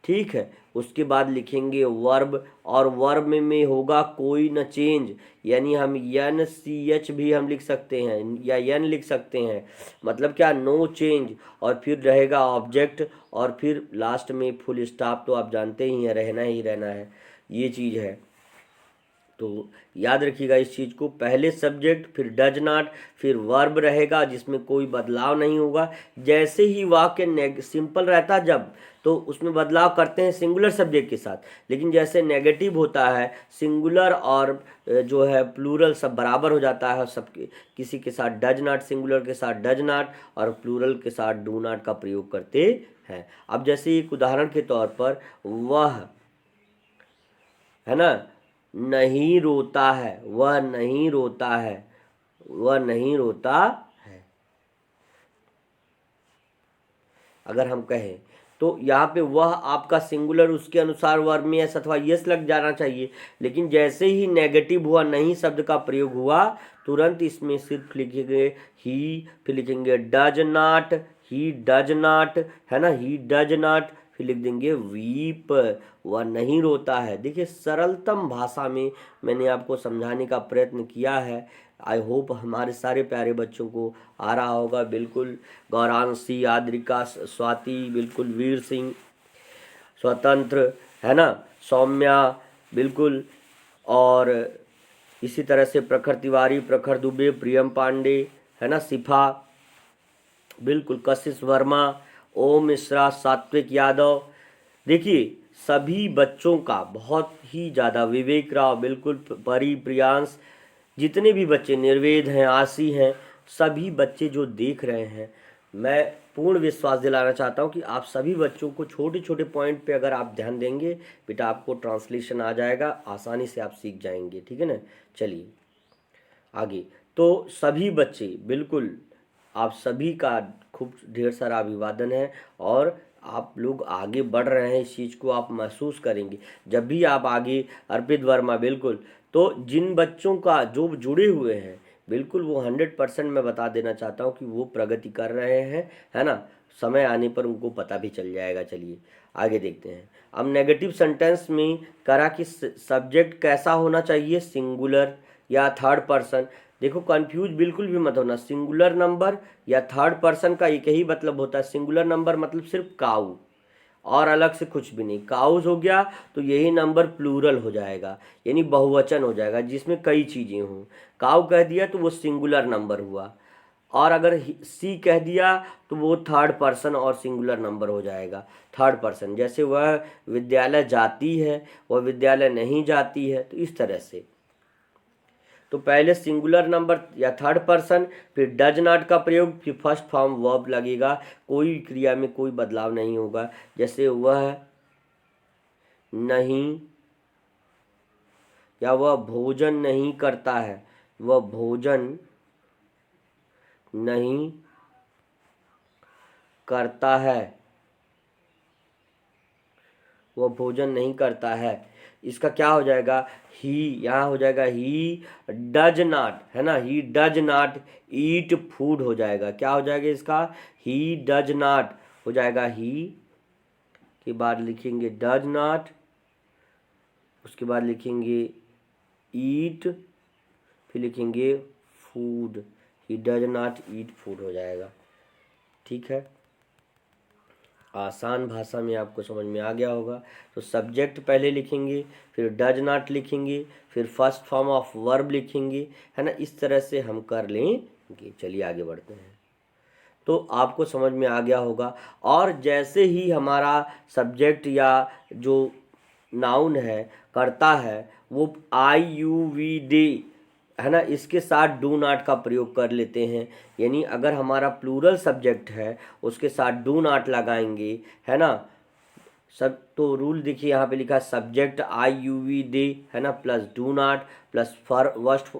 ठीक है, उसके बाद लिखेंगे वर्ब, और वर्ब में होगा कोई न चेंज, यानी हम एन सी एच भी हम लिख सकते हैं या एन लिख सकते हैं, मतलब क्या, नो चेंज, और फिर रहेगा ऑब्जेक्ट, और फिर लास्ट में फुल स्टॉप, तो आप जानते ही हैं रहना ही रहना है, ये चीज़ है। तो याद रखिएगा इस चीज़ को, पहले सब्जेक्ट, फिर डज नॉट, फिर वर्ब रहेगा जिसमें कोई बदलाव नहीं होगा। जैसे ही वाक्य सिंपल रहता जब, तो उसमें बदलाव करते हैं सिंगुलर सब्जेक्ट के साथ, लेकिन जैसे नेगेटिव होता है सिंगुलर और जो है प्लूरल सब बराबर हो जाता है, सब किसी के साथ डज नॉट, सिंगुलर के साथ डज नॉट और प्लूरल के साथ डू नॉट का प्रयोग करते हैं। अब जैसे एक उदाहरण के तौर पर, वह, है ना, नहीं रोता है, वह नहीं रोता है, वह नहीं रोता है, अगर हम कहें तो यहाँ पे वह आपका सिंगुलर, उसके अनुसार वर्ब में एस अथवा यस लग जाना चाहिए, लेकिन जैसे ही नेगेटिव हुआ, नहीं शब्द का प्रयोग हुआ, तुरंत इसमें सिर्फ लिखेंगे ही, फिर लिखेंगे does not, he does not, है ना, ही डज नॉट, फिर लिख देंगे वीप, वह नहीं रोता है। देखिए सरलतम भाषा में मैंने आपको समझाने का प्रयत्न किया है। आई होप हमारे सारे प्यारे बच्चों को आ रहा होगा। बिल्कुल गौरांशी, आद्रिका, स्वाति, बिल्कुल वीर सिंह, स्वतंत्र, है ना, सौम्या, बिल्कुल, और इसी तरह से प्रखर तिवारी, प्रखर दुबे, प्रियम पांडे, है ना, शिफा, बिल्कुल, कशिश वर्मा, ओम मिश्रा, सात्विक यादव। देखिए सभी बच्चों का बहुत ही ज़्यादा, विवेक राव, बिल्कुल, परी, प्रियांश, जितने भी बच्चे, निर्वेद हैं, आशी हैं, सभी बच्चे जो देख रहे हैं, मैं पूर्ण विश्वास दिलाना चाहता हूं कि आप सभी बच्चों को छोटे छोटे पॉइंट पे अगर आप ध्यान देंगे, बेटा आपको ट्रांसलेशन आ जाएगा, आसानी से आप सीख जाएंगे, ठीक है ना। चलिए आगे, तो सभी बच्चे, बिल्कुल आप सभी का खूब ढेर सारा अभिवादन है, और आप लोग आगे बढ़ रहे हैं, इस चीज़ को आप महसूस करेंगे जब भी आप आगे। अर्पित वर्मा, बिल्कुल, तो जिन बच्चों का जो जुड़े हुए हैं बिल्कुल वो 100% मैं बता देना चाहता हूँ कि वो प्रगति कर रहे हैं, है ना। समय आने पर उनको पता भी चल जाएगा। चलिए आगे देखते हैं। अब नेगेटिव सेंटेंस में करा कि सब्जेक्ट कैसा होना चाहिए, सिंगुलर या थर्ड पर्सन। देखो कंफ्यूज बिल्कुल भी मत होना, सिंगुलर नंबर या थर्ड पर्सन का एक ही मतलब होता है। सिंगुलर नंबर मतलब सिर्फ काऊ और अलग से कुछ भी नहीं। काउज हो गया तो यही नंबर प्लूरल हो जाएगा, यानी बहुवचन हो जाएगा जिसमें कई चीज़ें हों। काऊ कह दिया तो वो सिंगुलर नंबर हुआ, और अगर सी कह दिया तो वो थर्ड पर्सन और सिंगुलर नंबर हो जाएगा। थर्ड पर्सन जैसे वह विद्यालय जाती है, वह विद्यालय नहीं जाती है, तो इस तरह से। तो पहले सिंगुलर नंबर या थर्ड पर्सन, फिर डज नॉट का प्रयोग, फिर फर्स्ट फॉर्म वर्ब लगेगा। कोई क्रिया में कोई बदलाव नहीं होगा। जैसे वह नहीं, या वह भोजन नहीं करता है, वह भोजन नहीं करता है, वह भोजन नहीं करता है। इसका क्या हो जाएगा, ही, यहाँ हो जाएगा ही डज नॉट, है ना। ही डज नॉट ईट फूड हो जाएगा। क्या हो जाएगा इसका, ही डज नॉट हो जाएगा। ही के बाद लिखेंगे डज नॉट, उसके बाद लिखेंगे ईट, फिर लिखेंगे food. He does not eat food हो जाएगा। ठीक है, आसान भाषा में आपको समझ में आ गया होगा। तो सब्जेक्ट पहले लिखेंगे, फिर डज नॉट लिखेंगे, फिर फर्स्ट फॉर्म ऑफ वर्ब लिखेंगे, है ना। इस तरह से हम कर लेंगे। चलिए आगे बढ़ते हैं। तो आपको समझ में आ गया होगा। और जैसे ही हमारा सब्जेक्ट या जो नाउन है करता है, वो आई यू वी डे, है ना, इसके साथ डू नॉट का प्रयोग कर लेते हैं। यानी अगर हमारा प्लूरल सब्जेक्ट है उसके साथ डू नॉट लगाएंगे, है ना। सब तो रूल देखिए यहाँ पे लिखा है सब्जेक्ट आई यू वी दे, है ना, plus do not plus first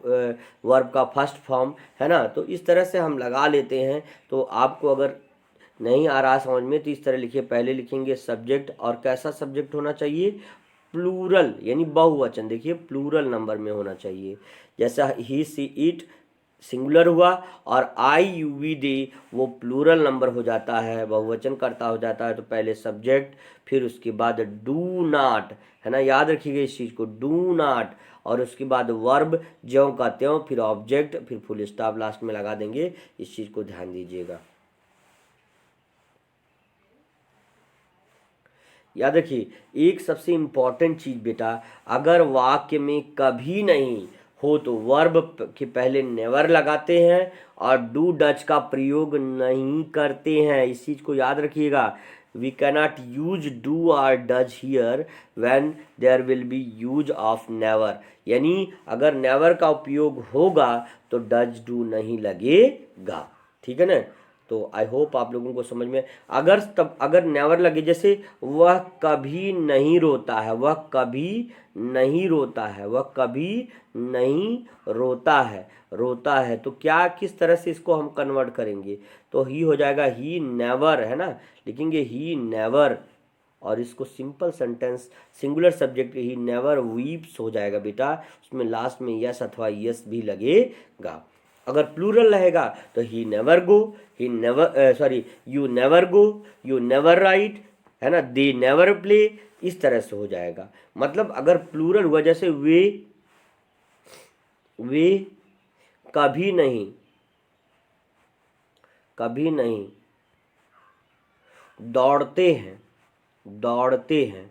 verb का फर्स्ट फॉर्म, है ना। तो इस तरह से हम लगा लेते हैं। तो आपको अगर नहीं आ रहा समझ में तो इस तरह लिखिए। पहले लिखेंगे सब्जेक्ट, और कैसा सब्जेक्ट होना चाहिए, प्लूरल, यानी बहुवचन। देखिए प्लूरल नंबर में होना चाहिए। जैसा ही सी इट सिंगुलर हुआ, और आई यू वी दे वो प्लूरल नंबर हो जाता है, बहुवचन करता हो जाता है। तो पहले सब्जेक्ट, फिर उसके बाद डू नॉट, है ना, याद रखिएगा इस चीज़ को, डू नॉट, और उसके बाद वर्ब ज्यों का त्यों, फिर ऑब्जेक्ट, फिर फुल स्टॉप लास्ट में लगा देंगे। इस चीज़ को ध्यान दीजिएगा। याद रखिए एक सबसे इम्पॉर्टेंट चीज़ बेटा, अगर वाक्य में कभी नहीं हो तो वर्ब के पहले नेवर लगाते हैं, और डू डच का प्रयोग नहीं करते हैं। इस चीज़ को याद रखिएगा। वी कैनॉट यूज डू और does here when there will be use of never. यानी अगर नेवर का उपयोग होगा तो डच डू नहीं लगेगा। ठीक है ना। तो आई होप आप लोगों को समझ में, अगर नेवर लगे, जैसे वह कभी नहीं रोता है, वह कभी नहीं रोता है, वह कभी नहीं रोता है, रोता है, तो क्या किस तरह से इसको हम कन्वर्ट करेंगे, तो ही हो जाएगा ही नेवर, है ना, लिखेंगे ही नेवर। और इसको simple sentence singular subject he never weeps हो जाएगा बेटा, उसमें लास्ट में यस अथवा यस भी लगेगा। अगर प्लूरल रहेगा तो he never go, he never sorry you never go, you never write, है ना, दे नेवर प्ले, इस तरह से हो जाएगा। मतलब अगर प्लूरल हुआ, जैसे वे कभी नहीं, कभी नहीं दौड़ते हैं, दौड़ते हैं,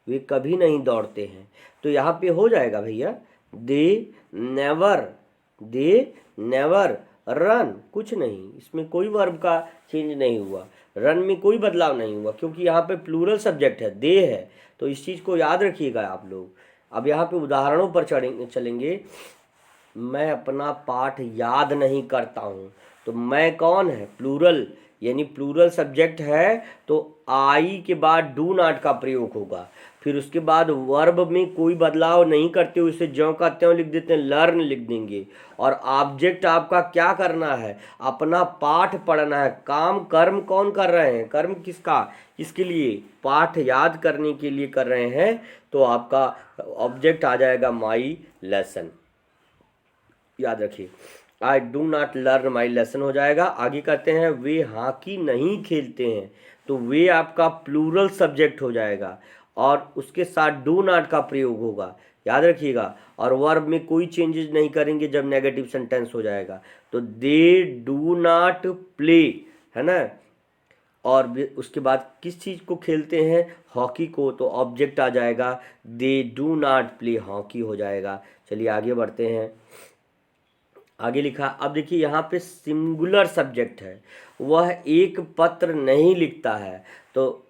वे कभी नहीं दौड़ते हैं, तो यहाँ पे हो जाएगा भैया they never, they never run. कुछ नहीं, इसमें कोई वर्ब का चेंज नहीं हुआ, रन में कोई बदलाव नहीं हुआ, क्योंकि यहाँ पे प्लूरल सब्जेक्ट है, दे है। तो इस चीज़ को याद रखिएगा आप लोग। अब यहाँ पे उदाहरणों पर चलेंगे। मैं अपना पाठ याद नहीं करता हूँ, तो मैं कौन है, प्लूरल, यानी प्लूरल सब्जेक्ट है, तो आई के बाद डू नॉट का प्रयोग होगा। फिर उसके बाद वर्ब में कोई बदलाव नहीं करते हुए उसे ज्यों का त्यों लिख देते हैं, लर्न लिख देंगे। और ऑब्जेक्ट आपका क्या करना है, अपना पाठ पढ़ना है। काम कर्म कौन कर रहे हैं, कर्म किसका, किसके लिए, पाठ याद करने के लिए कर रहे हैं, तो आपका ऑब्जेक्ट आ जाएगा माई लेसन। याद रखिए, I do not learn my lesson हो जाएगा। आगे कहते हैं वे हॉकी नहीं खेलते हैं, तो वे आपका प्लूरल सब्जेक्ट हो जाएगा और उसके साथ डू नॉट का प्रयोग होगा, याद रखिएगा। और वर्ब में कोई चेंजेस नहीं करेंगे जब नेगेटिव सेंटेंस हो जाएगा, तो दे डू नॉट प्ले, है ना। और उसके बाद किस चीज़ को खेलते हैं, हॉकी को, तो ऑब्जेक्ट आ जाएगा दे डू नॉट प्ले हॉकी हो जाएगा। चलिए आगे बढ़ते हैं। आगे लिखा, अब देखिए यहाँ पे सिंगुलर सब्जेक्ट है, वह एक पत्र नहीं लिखता है, तो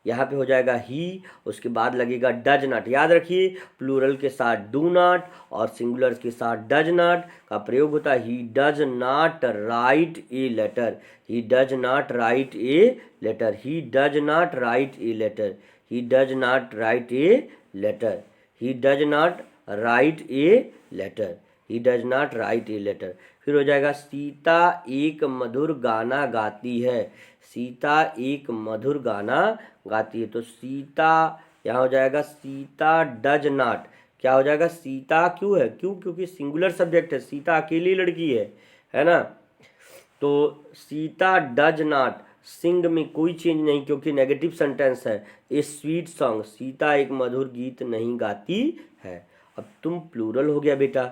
यहाँ पे हो जाएगा ही, उसके बाद लगेगा डज नॉट। याद रखिए प्लूरल के साथ डू नॉट और सिंगुलर के साथ डज नॉट का प्रयोग होता है। He does not write a letter, he does not write a letter, he does not write a letter, he does not write a letter, he does not write a letter, he does not write a letter. फिर हो जाएगा सीता एक मधुर गाना गाती है, सीता एक मधुर गाना गाती है, तो सीता यहाँ हो जाएगा सीता डज नॉट, क्या हो जाएगा, सीता क्यों है, क्यों, क्योंकि सिंगुलर सब्जेक्ट है, सीता अकेली लड़की है ना। तो सीता डज नॉट, सिंग में कोई चेंज नहीं क्योंकि नेगेटिव सेंटेंस है। ए स्वीट सॉन्ग, सीता एक मधुर गीत नहीं गाती है। अब तुम प्लूरल हो गया बेटा,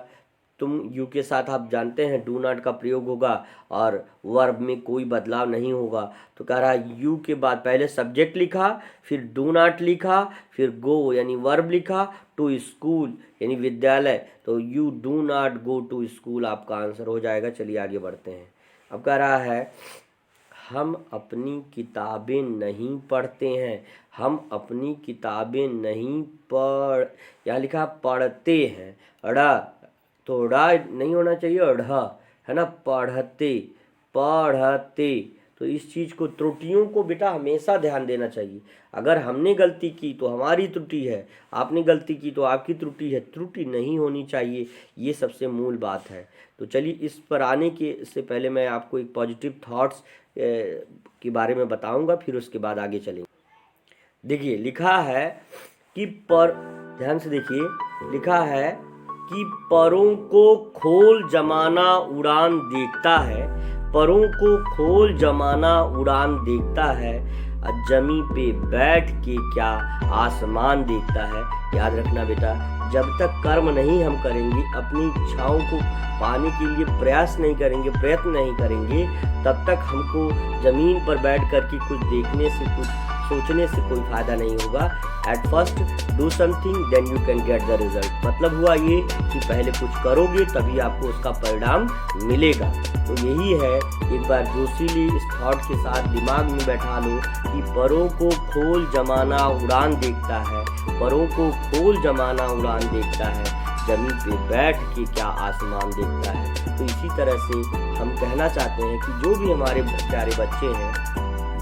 तुम यू के साथ आप जानते हैं डू नॉट का प्रयोग होगा और वर्ब में कोई बदलाव नहीं होगा। तो कह रहा यू के बाद पहले सब्जेक्ट लिखा, फिर डू नॉट लिखा, फिर गो यानी वर्ब लिखा, टू स्कूल यानी विद्यालय, तो you do not go to school आपका आंसर हो जाएगा। चलिए आगे बढ़ते हैं। अब कह रहा है हम अपनी किताबें नहीं पढ़ते हैं, हम अपनी किताबें नहीं पढ़, यहाँ लिखा पढ़ते हैं, अड़ा तो ड़ा नहीं होना चाहिए, अढ़ा, है ना, पढ़ते पढ़ते। तो इस चीज़ को, त्रुटियों को बेटा हमेशा ध्यान देना चाहिए। अगर हमने गलती की तो हमारी त्रुटि है, आपने गलती की तो आपकी त्रुटि है, त्रुटि नहीं होनी चाहिए, ये सबसे मूल बात है। तो चलिए इस पर आने के से पहले मैं आपको एक पॉजिटिव थॉट्स के बारे में बताऊंगा, फिर उसके बाद आगे चलेंगे। देखिए लिखा है कि पर, ध्यान से देखिए, लिखा है कि परों को खोल जमाना उड़ान देखता है, परों को खोल जमाना उड़ान देखता है, जमी पे बैठ के क्या आसमान देखता है। याद रखना बेटा, जब तक कर्म नहीं हम करेंगे, अपनी इच्छाओं को पाने के लिए प्रयास नहीं करेंगे, प्रयत्न नहीं करेंगे, तब तक हमको ज़मीन पर बैठ कर के कुछ देखने से, कुछ सोचने से कोई फ़ायदा नहीं होगा। At first do something then you can get the result. मतलब हुआ ये कि पहले कुछ करोगे तभी आपको उसका परिणाम मिलेगा। तो यही है, एक बार जोशीली इस थॉट के साथ दिमाग में बैठा लो कि परों को खोल जमाना उड़ान देखता है, परों को खोल जमाना उड़ान देखता है, जमीन पे बैठ के क्या आसमान देखता है। तो इसी तरह से हम कहना चाहते हैं कि जो भी हमारे प्यारे बच्चे हैं,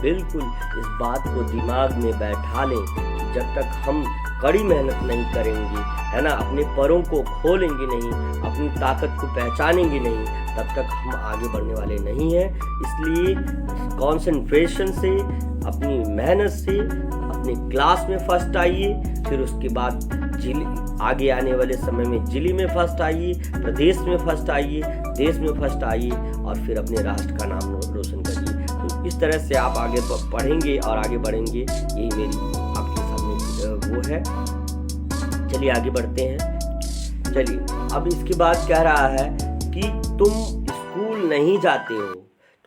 बिल्कुल इस बात को दिमाग में बैठा लें कि जब तक हम कड़ी मेहनत नहीं करेंगे, है ना, अपने परों को खोलेंगे नहीं, अपनी ताकत को पहचानेंगे नहीं, तब तक हम आगे बढ़ने वाले नहीं हैं। इसलिए कंसंट्रेशन से, अपनी मेहनत से अपने क्लास में फर्स्ट आइए, फिर उसके बाद जिले, आगे आने वाले समय में जिले में फर्स्ट आइए, प्रदेश में फर्स्ट आइए, देश में फर्स्ट आइए और फिर अपने राष्ट्र का नाम रोशन करिए। तो इस तरह से आप आगे पढ़ेंगे और आगे बढ़ेंगे, यही मेरी आपके सामने वो है। चलिए आगे बढ़ते हैं। चलिए अब इसके बाद कह रहा है कि तुम स्कूल नहीं जाते हो,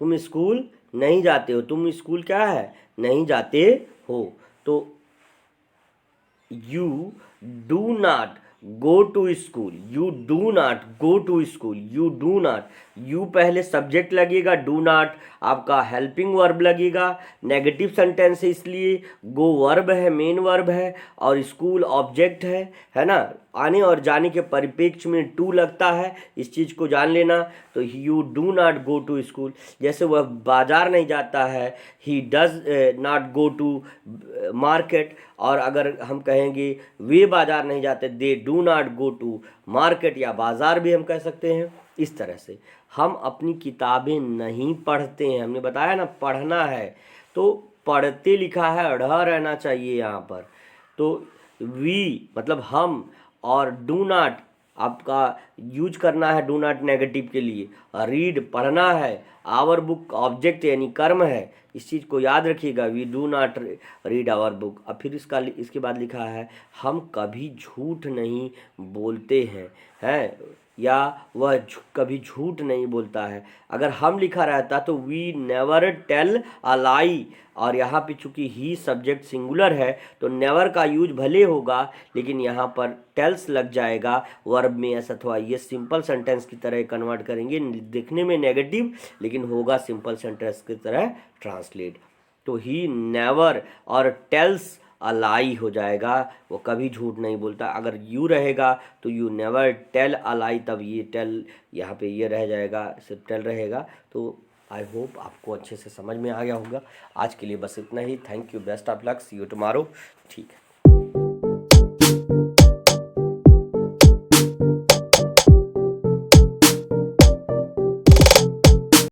तुम स्कूल नहीं जाते हो, तुम स्कूल क्या है, नहीं जाते हो। तो you do not go to school, you do not go to school, you do not, you पहले सब्जेक्ट लगेगा, do not आपका हेल्पिंग वर्ब लगेगा, नेगेटिव सेंटेंस है इसलिए, गो वर्ब है, मेन वर्ब है और स्कूल ऑब्जेक्ट है ना। आने और जाने के परिप्रेक्ष्य में टू लगता है, इस चीज़ को जान लेना। तो you do not go to school, जैसे वह बाजार नहीं जाता है, he does not go to market. और अगर हम कहेंगे वे बाजार नहीं जाते, they do not go to market या बाजार भी हम कह सकते हैं। इस तरह से हम अपनी किताबें नहीं पढ़ते हैं, हमने बताया ना पढ़ना है, तो पढ़ते लिखा है, अढ़ रहना चाहिए यहाँ पर। तो वी मतलब हम, और डू नॉट आपका यूज करना है डू नॉट नेगेटिव के लिए। रीड पढ़ना है, आवर बुक ऑब्जेक्ट यानी कर्म है, इस चीज़ को याद रखिएगा, we do not read our book. और फिर इसके बाद लिखा है हम कभी झूठ नहीं बोलते हैं या वह कभी झूठ नहीं बोलता है। अगर हम लिखा रहता तो वी नेवर टेल अ लाई, और यहाँ पे चूंकि ही सब्जेक्ट सिंगुलर है तो नेवर का यूज भले होगा लेकिन यहाँ पर टेल्स लग जाएगा वर्ब में एस अथवा ये सिंपल सेंटेंस की तरह कन्वर्ट करेंगे, दिखने में नेगेटिव लेकिन होगा सिंपल सेंटेंस की तरह ट्रांसलेट। तो ही नेवर और टेल्स अलाई हो जाएगा, वो कभी झूठ नहीं बोलता। अगर यू रहेगा तो यू नेवर टेल अलाई, तब ये टेल यहाँ पे ये रह जाएगा, सिर्फ टेल रहेगा। तो आई होप आपको अच्छे से समझ में आ गया होगा। आज के लिए बस इतना ही। Thank you, best of luck, see you tomorrow. ठीक है।